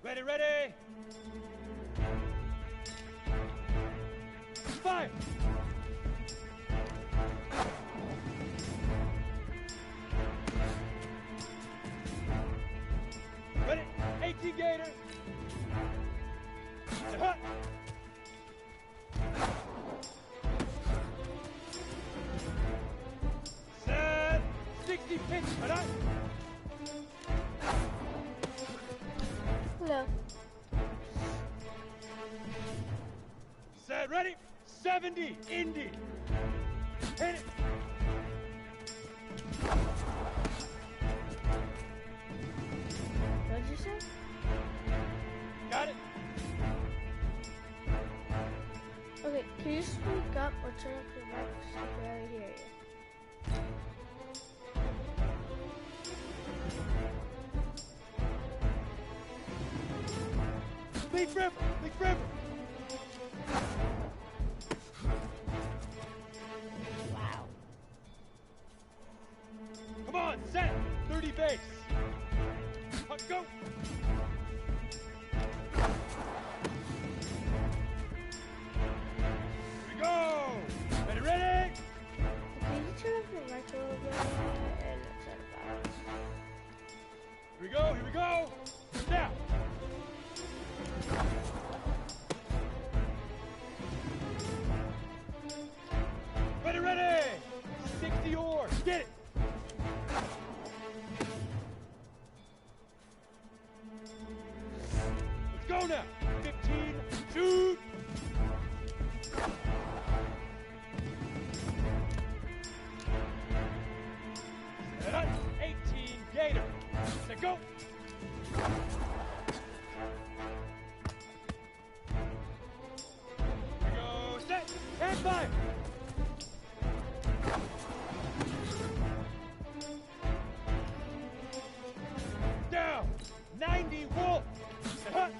Ready, ready! Fire! Ready, 18 Gator! Hut! Set! 60 pitch, alright? Hello. Set, ready? 70, Indy. Hit it. What'd you say? Got it. Okay, can you speak up or turn up your mic so I can barely hear you? Leaf River, Leaf River. Wow. Come on, set. 30 base. Go. Here we go. Ready, ready. Can you turn up your mic a little bit and set it back? Here we go, here we go. Now. Ready, ready. 60 oars. Get it. Let's go now. 15, shoot. Set up. 18, Gator. Set, go. Here we go. Set. And fire. Down. 90, Wolf. Set up.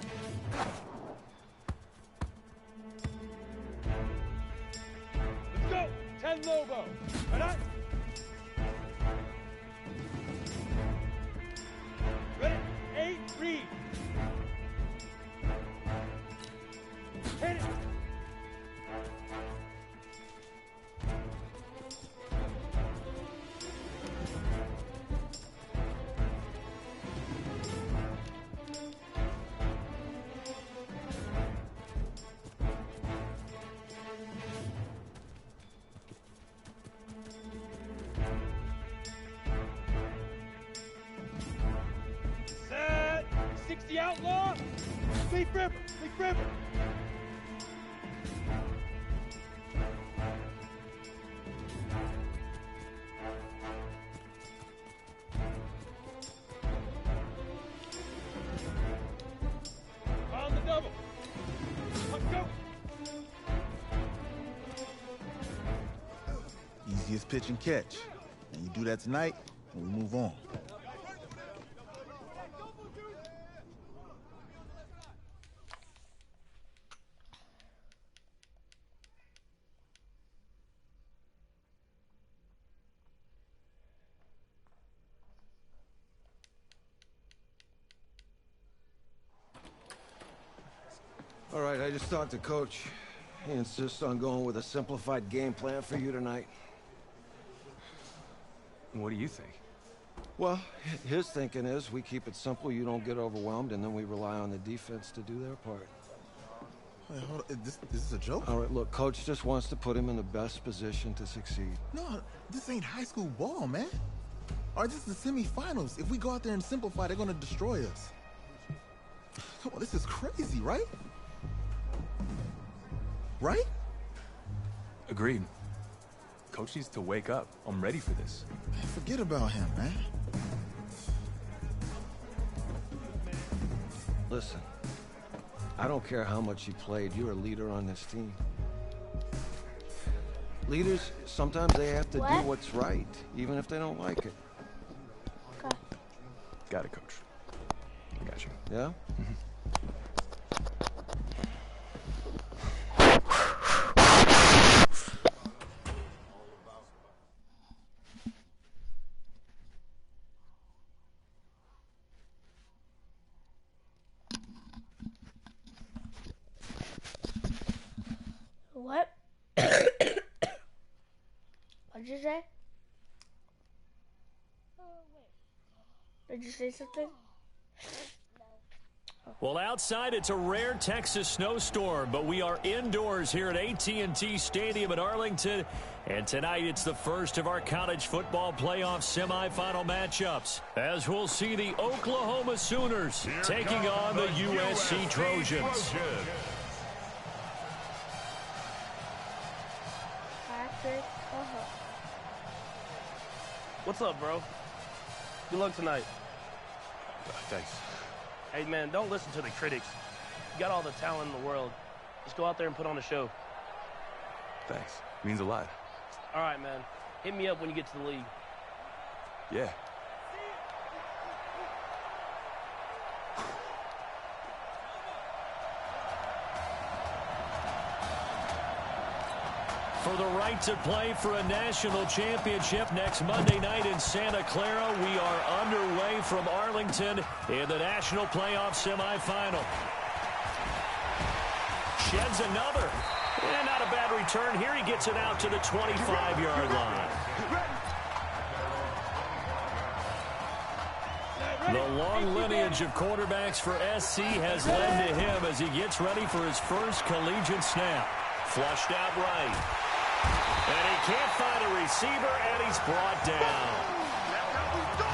Let's go. 10, Lobo. Right on. Ready? 8, Reed. Hit it. Set. 60 Outlaw. Leaf River. Leaf River. On the double. Let's go. Easiest pitch and catch. And you do that tonight, and we move on. All right, I just talked to Coach. He insists on going with a simplified game plan for you tonight. What do you think? Well, his thinking is we keep it simple, you don't get overwhelmed, and then we rely on the defense to do their part. Wait, hold on. This is a joke? All right, look, Coach just wants to put him in the best position to succeed. No, this ain't high school ball, man. All right, this is the semifinals. If we go out there and simplify, they're gonna destroy us. Come on, this is crazy, right? Right? Agreed. Coach needs to wake up. I'm ready for this. Man, forget about him, man. Listen, I don't care how much you played, you're a leader on this team. Leaders, sometimes they have to do what's right, even if they don't like it. Okay. Got it, Coach. I got you. Yeah? What? What'd you say? Did you say something? Well, outside, it's a rare Texas snowstorm, but we are indoors here at AT&T Stadium in Arlington. And tonight, it's the first of our college football playoff semifinal matchups, as we'll see the Oklahoma Sooners taking on the USC Trojans. What's up, bro? Good luck tonight. Thanks. Hey, man, don't listen to the critics. You got all the talent in the world. Just go out there and put on a show. Thanks. Means a lot. All right, man. Hit me up when you get to the league. Yeah. For the right to play for a national championship next Monday night in Santa Clara, we are underway from Arlington in the national playoff semifinal. Sheds another. And not a bad return. Here he gets it out to the 25-yard line. The long lineage of quarterbacks for SC has led to him as he gets ready for his first collegiate snap. Flushed out right. And he can't find a receiver, and he's brought down.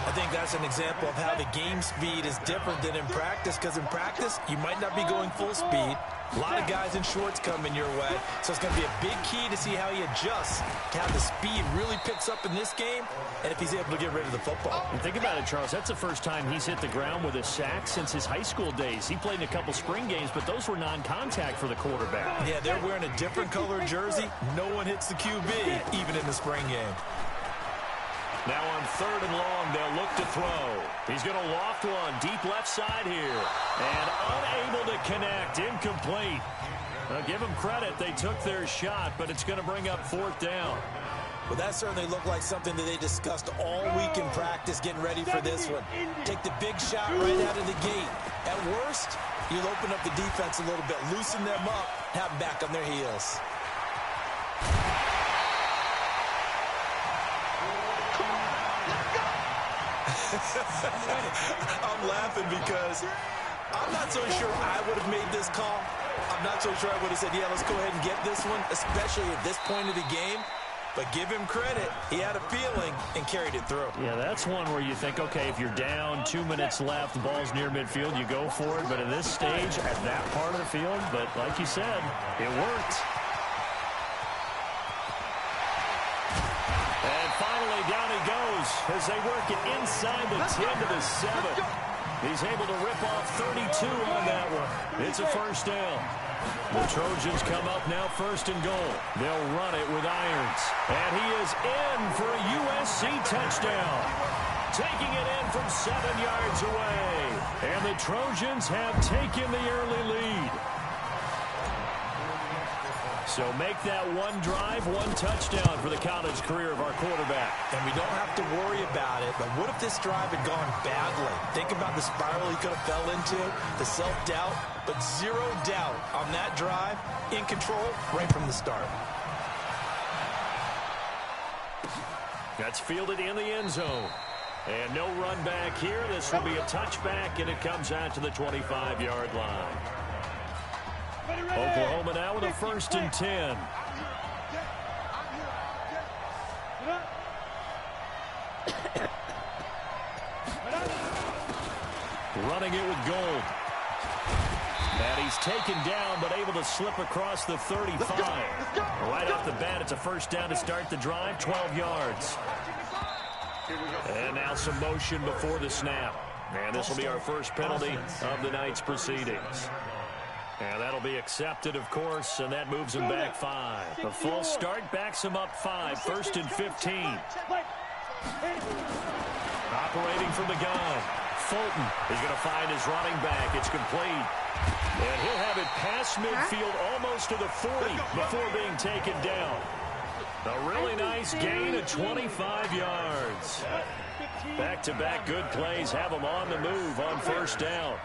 I think that's an example of how the game speed is different than in practice, because in practice, you might not be going full speed. A lot of guys in shorts coming your way, so it's going to be a big key to see how he adjusts to how the speed really picks up in this game and if he's able to get rid of the football. And think about it, Charles. That's the first time he's hit the ground with a sack since his high school days. He played in a couple spring games, but those were non-contact for the quarterback. Yeah, they're wearing a different color jersey. No one hits the QB, even in the spring game. Now on 3rd and long, they'll look to throw. He's going to loft one deep left side here. And unable to connect. Incomplete. Give them credit. They took their shot, but it's going to bring up 4th down. Well, that certainly looked like something that they discussed all week in practice, getting ready for this one. Take the big shot right out of the gate. At worst, you'll open up the defense a little bit, loosen them up, have them back on their heels. I'm laughing because I'm not so sure I would have made this call. I'm not so sure I would have said, yeah, let's go ahead and get this one, especially at this point of the game. But give him credit. He had a feeling and carried it through. Yeah, that's one where you think, okay, if you're down, 2 minutes left, the ball's near midfield, you go for it. But at this stage, at that part of the field, but like you said, it worked. And finally, down he goes as they work it inside the 10 to the 7. He's able to rip off 32 on that one. It's a first down. The Trojans come up now 1st and goal. They'll run it with irons. And he is in for a USC touchdown. Taking it in from 7 yards away. And the Trojans have taken the early lead. So make that one drive, one touchdown for the college career of our quarterback. And we don't have to worry about it, but what if this drive had gone badly? Think about the spiral he could have fell into, the self-doubt, but zero doubt on that drive, in control right from the start. That's fielded in the end zone. And no run back here. This will be a touchback, and it comes out to the 25-yard line. Oklahoma now with a 1st and 10. Running it with Gold. And he's taken down, but able to slip across the 35. Right off the bat, it's a first down to start the drive, 12 yards. And now some motion before the snap. And this will be our first penalty of the night's proceedings. And that'll be accepted, of course, and that moves him back 5. The false start backs him up 5, 1st and 15. Operating from the gun. Fulton is going to find his running back. It's complete. And he'll have it past midfield almost to the 40 before being taken down. A really nice gain of 25 yards. Back-to-back good plays have them on the move on 1st down.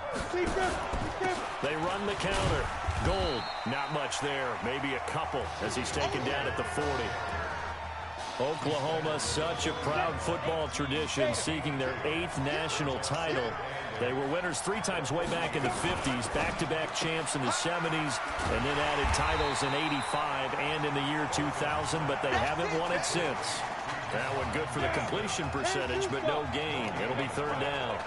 They run the counter. Gold, not much there. Maybe a couple as he's taken down at the 40. Oklahoma, such a proud football tradition, seeking their 8th national title. They were winners 3 times way back in the 50s, back-to-back champs in the 70s, and then added titles in 85 and in the year 2000, but they haven't won it since. That one good for the completion percentage, but no gain. It'll be 3rd down.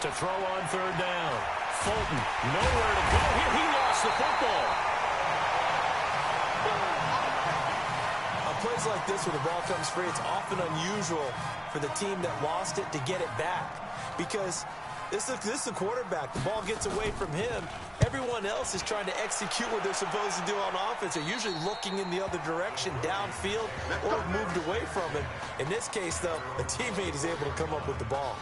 To throw on 3rd down. Fulton, nowhere to go here. He lost the football. On plays like this where the ball comes free, it's often unusual for the team that lost it to get it back. Because this is a quarterback. The ball gets away from him. Everyone else is trying to execute what they're supposed to do on offense. They're usually looking in the other direction, downfield, or moved away from it. In this case, though, a teammate is able to come up with the ball.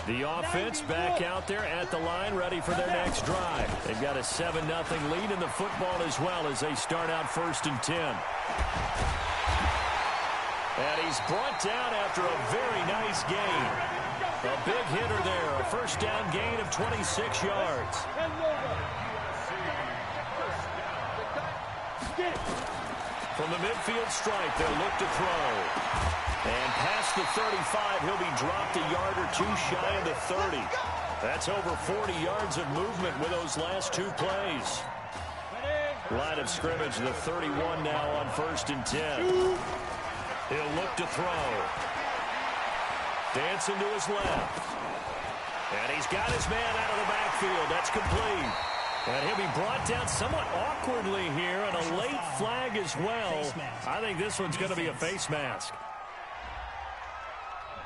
The offense back out there at the line, ready for their next drive. They've got a 7-0 lead in the football as well as they start out 1st and 10. And he's brought down after a very nice gain. A big hitter there, a 1st down gain of 26 yards. From the midfield stripe, they'll look to throw. And past the 35, he'll be dropped a yard or 2 shy of the 30. That's over 40 yards of movement with those last 2 plays. Line of scrimmage, the 31 now on 1st and 10. He'll look to throw. Dancing to his left. And he's got his man out of the backfield. That's complete. And he'll be brought down somewhat awkwardly here, and a late flag as well. I think this one's going to be a face mask.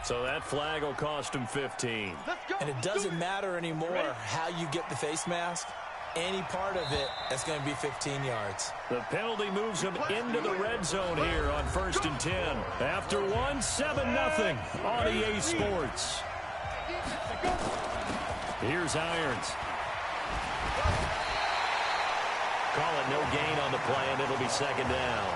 So that flag will cost him 15. And it doesn't matter anymore how you get the face mask. Any part of it, that's going to be 15 yards. The penalty moves him into the red zone here on 1st and 10. After 1, 7-0 on EA Sports. Here's Irons. Call it no gain on the play, and it'll be 2nd down.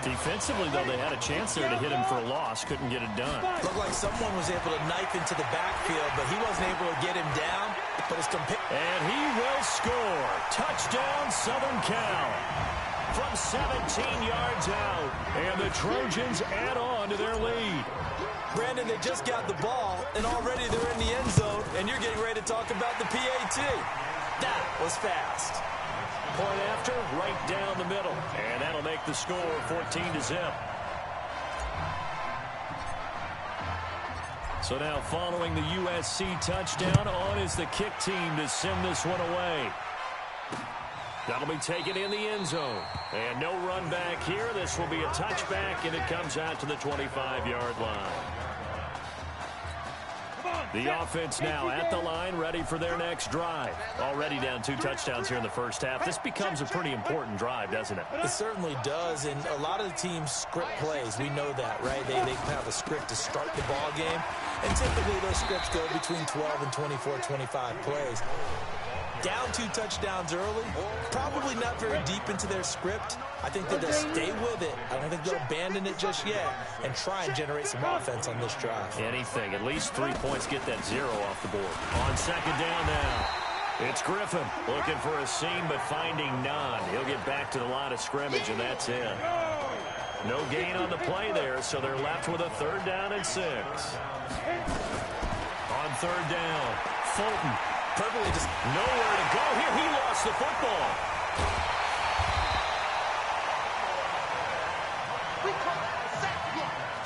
Defensively, though, they had a chance there to hit him for a loss. Couldn't get it done. Looked like someone was able to knife into the backfield, but he wasn't able to get him down. But it's and he will score. Touchdown, Southern Cal. From 17 yards out. And the Trojans add on to their lead. Brandon, they just got the ball, and already they're in the end zone, and you're getting ready to talk about the PAT. That was fast. Point after, right down the middle. And that'll make the score 14-0. So now following the USC touchdown, on is the kick team to send this one away. That'll be taken in the end zone. And no run back here. This will be a touchback, and it comes out to the 25-yard line. The offense now at the line, ready for their next drive. Already down 2 touchdowns here in the first half. This becomes a pretty important drive, doesn't it? It certainly does, and a lot of the teams script plays. We know that, right? They have a script to start the ball game, and typically those scripts go between 12 and 24, 25 plays. Down 2 touchdowns early, probably not very deep into their script. I think that they'll stay with it. I don't think they'll abandon it just yet and try and generate some offense on this drive. Anything. At least 3 points, get that 0 off the board. On 2nd down now, it's Griffin looking for a seam but finding none. He'll get back to the line of scrimmage, and that's it. No gain on the play there, so they're left with a 3rd down and 6. On 3rd down, Fulton. Perfectly just nowhere to go here. He lost the football.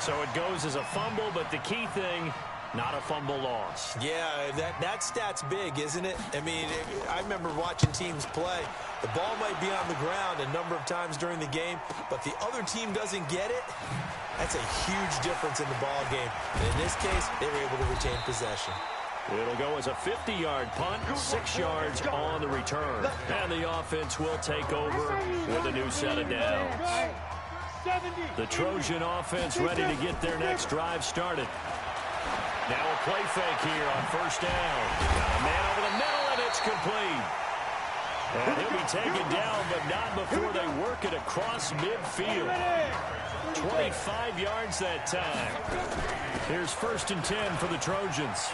So it goes as a fumble, but the key thing, not a fumble loss. Yeah, that stat's big, isn't it? I mean, I remember watching teams play. The ball might be on the ground a number of times during the game, but the other team doesn't get it. That's a huge difference in the ball game. And in this case, they were able to retain possession. It'll go as a 50-yard punt, 6 yards on the return. And the offense will take over with a new set of downs. The Trojan offense ready to get their next drive started. Now a play fake here on 1st down. Got a man over the middle, and it's complete. And he'll be taken down, but not before they work it across midfield. 25 yards that time. Here's 1st and 10 for the Trojans.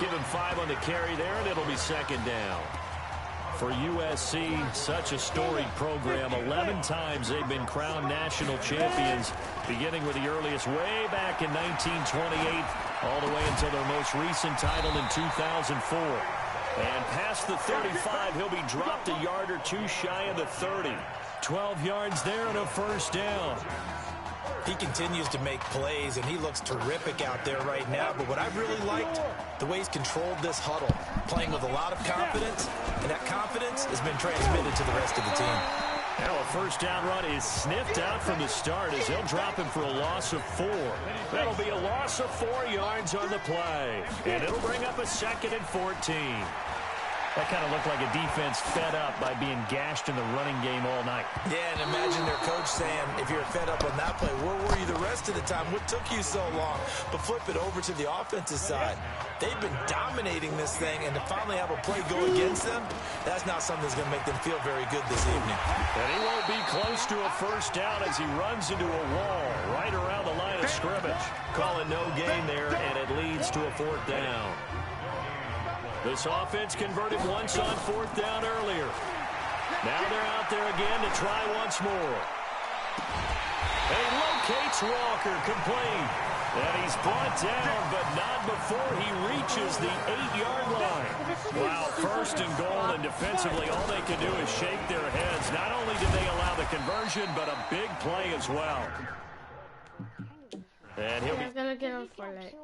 Give him 5 on the carry there, and it'll be 2nd down. For USC, such a storied program. 11 times they've been crowned national champions, beginning with the earliest way back in 1928, all the way until their most recent title in 2004. And past the 35, he'll be dropped a yard or two shy of the 30. 12 yards there and a 1st down. He continues to make plays, and he looks terrific out there right now. But what I've really liked, the way he's controlled this huddle, playing with a lot of confidence, and that confidence has been transmitted to the rest of the team. Now a 1st down run is sniffed out from the start as they'll drop him for a loss of 4. That'll be a loss of 4 yards on the play. And it'll bring up a 2nd and 14. That kind of looked like a defense fed up by being gashed in the running game all night. Yeah, and imagine their coach saying, if you're fed up on that play, where were you the rest of the time? What took you so long? But flip it over to the offensive side. They've been dominating this thing, and to finally have a play go against them, that's not something that's going to make them feel very good this evening. And he won't be close to a 1st down as he runs into a wall right around the line of scrimmage. Calling no gain there, and it leads to a 4th down. This offense converted once on 4th down earlier. Now they're out there again to try once more. He locates Walker, complete. And he's brought down, but not before he reaches the 8-yard line. Wow, 1st and goal, and defensively all they can do is shake their heads. Not only did they allow the conversion, but a big play as well. And he'll be gonna get on Fortnite.